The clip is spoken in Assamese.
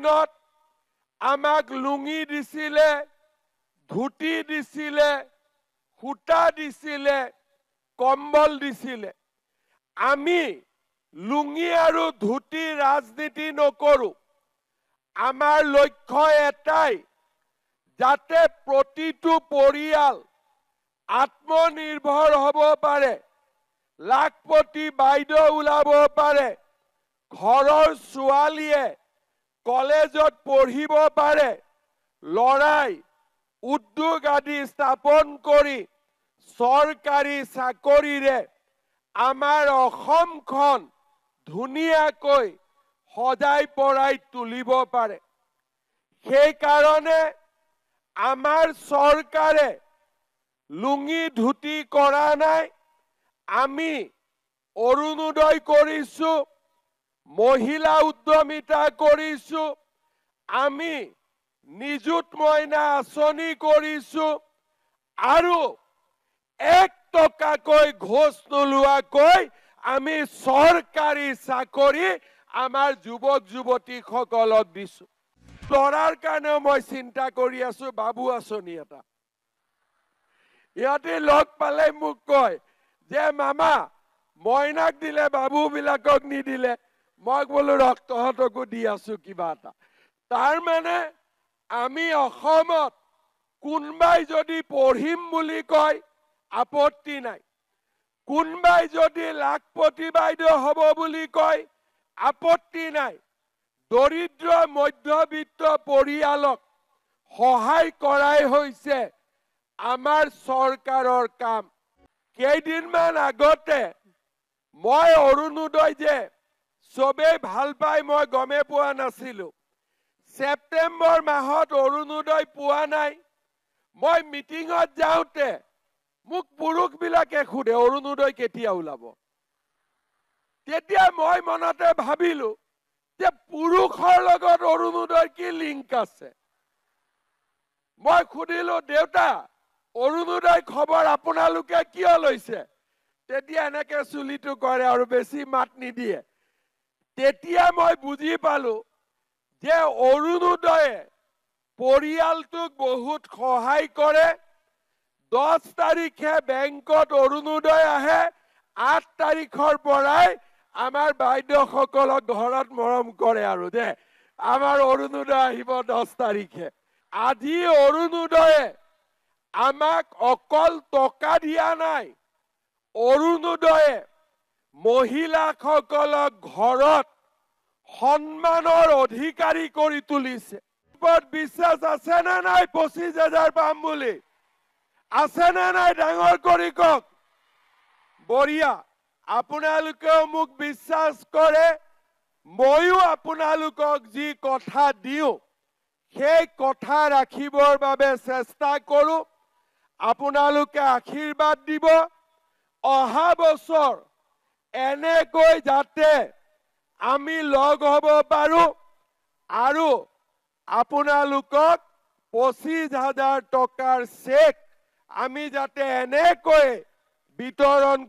দিনত আমাক লুঙি দিছিলে, ধুতি দিছিলে, সূতা দিছিলে, কম্বল দিছিলে। আমি লুঙি আৰু ধুতি ৰাজনীতি নকৰো। আমাৰ লক্ষ্য এটাই, যাতে প্ৰতিটো পৰিয়াল আত্মনিৰ্ভৰ হ'ব পাৰে, লাখপতি বাইদেউ ওলাব পাৰে, ঘৰৰ ছোৱালীয়ে কলেজত পঢ়িব পাৰে, লৰাই উদ্যোগ আদি স্থাপন কৰি চৰকাৰী চাকৰিৰে আমাৰ অসমখন ধুনীয়াকৈ সজাই পৰাই তুলিব পাৰে। সেইকাৰণে আমাৰ চৰকাৰে লুঙি ধুতি কৰা নাই, আমি অৰুণোদয় কৰিছো, মহিলা উদ্যমিতা কৰিছো, আমি নিযুত মইনা আঁচনি কৰিছো, আৰু 1 টকাকৈ ঘোষ নোলোৱাকৈ আমি চৰকাৰী চাকৰি আমাৰ যুৱক যুৱতীসকলক দিছো। ল'ৰাৰ কাৰণেও মই চিন্তা কৰি আছো বাবু আঁচনি এটা। ইহঁতে লগ পালে মোক কয় যে মামা মইনাক দিলে বাবু বিলাকক নিদিলে। মই বোলো ৰক্তহতকো দি আছো কিবা এটা। তাৰ মানে আমি অসমত কোনবাই যদি পঢ়িম বুলি কয় আপত্তি নাই, কোনবাই যদি লাখপতি বাইদেউ হ'ব বুলি কয় আপত্তি নাই। দৰিদ্ৰ মধ্যবিত্ত পৰিয়ালক সহায় কৰাই হৈছে আমাৰ চৰকাৰৰ কাম। কেইদিনমান আগতে মই অৰুণোদয় যে চবেই ভাল পাই মই গমে পোৱা নাছিলো। ছেপ্টেম্বৰ মাহত অৰুণোদয় পোৱা নাই। মই মিটিঙত যাওঁতে মোক পুৰুষবিলাকে সোধে অৰুণোদয় কেতিয়া ওলাব। তেতিয়া মই মনতে ভাবিলো যে পুৰুষৰ লগত অৰুণোদয় কি লিংক আছে। মই সুধিলো দেউতা অৰুণোদয় খবৰ আপোনালোকে কিয় লৈছে? তেতিয়া এনেকে চুলিটো কৰে আৰু বেছি মাত নিদিয়ে। তেতিয়া মই বুজি পালো যে অৰুণোদয়ে পৰিয়ালটোক বহুত সহায় কৰে। 10 তাৰিখে বেংকত অৰুণোদয় আহে, 8 তাৰিখৰ পৰাই আমাৰ বাইদেউসকলক ঘৰত মৰম কৰে আৰু যে আমাৰ অৰুণোদয় আহিব 10 তাৰিখে। আজি অৰুণোদয়ে আমাক অকল টকা দিয়া নাই, অৰুণোদয়ে মহিলাসকলক ঘৰত সন্মানৰ অধিকাৰী কৰি তুলিছে। বিশ্বাস আছে নে নাই 25,000 পাম বুলি? আছে নে নাই ডাঙৰ কৰি কওক। বঢ়িয়া, আপোনালোকেও মোক বিশ্বাস কৰে, ময়ো আপোনালোকক যি কথা দিওঁ সেই কথা ৰাখিবৰ বাবে চেষ্টা কৰো। আপোনালোকে আশীৰ্বাদ দিব। অহা বছৰ এনেকৈ যাতে আমি লগ হ'ব পাৰো আৰু আপোনালোকক 25,000 টকাৰ চেক আমি যাতে এনেকৈ বিতৰণ